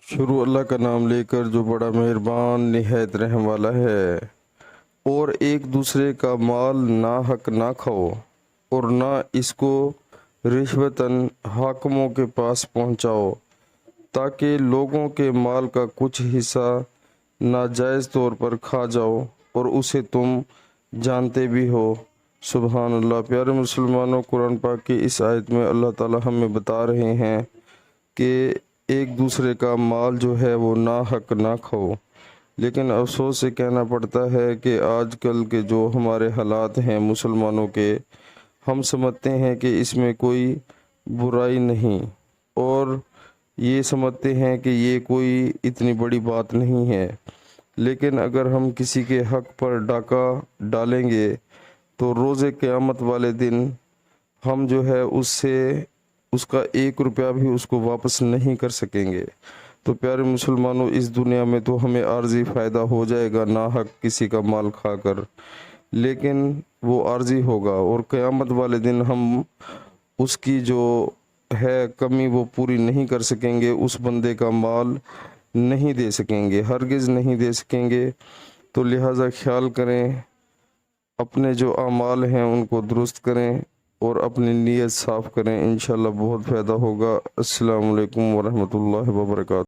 शुरू अल्लाह का नाम लेकर जो बड़ा मेहरबान निहायत रहम वाला है। और एक दूसरे का माल ना हक ना खाओ और ना इसको रिश्वतन हाकिमों के पास पहुंचाओ, ताकि लोगों के माल का कुछ हिस्सा नाजायज़ तौर पर खा जाओ और उसे तुम जानते भी हो। सुबहान अल्लाह। प्यारे मुसलमानों, कुरान पाक की इस आयत में अल्लाह ताला हमें बता रहे हैं कि एक दूसरे का माल जो है वो ना हक ना खाओ। लेकिन अफसोस से कहना पड़ता है कि आजकल के जो हमारे हालात हैं मुसलमानों के, हम समझते हैं कि इसमें कोई बुराई नहीं और ये समझते हैं कि ये कोई इतनी बड़ी बात नहीं है। लेकिन अगर हम किसी के हक पर डाका डालेंगे तो रोज़े क़यामत वाले दिन हम जो है उससे उसका 1 रुपया भी उसको वापस नहीं कर सकेंगे। तो प्यारे मुसलमानों, इस दुनिया में तो हमें आर्जी फ़ायदा हो जाएगा ना हक किसी का माल खाकर, लेकिन वो आर्जी होगा और क़यामत वाले दिन हम उसकी जो है कमी वो पूरी नहीं कर सकेंगे, उस बंदे का माल नहीं दे सकेंगे, हरगिज़ नहीं दे सकेंगे। तो लिहाजा ख्याल करें, अपने जो अमाल हैं उनको दुरुस्त करें और अपनी नीयत साफ़ करें। इंशाअल्लाह बहुत फ़ायदा होगा। अस्सलामु अलैकुम वरहमतुल्लाहि वबरकातुहू।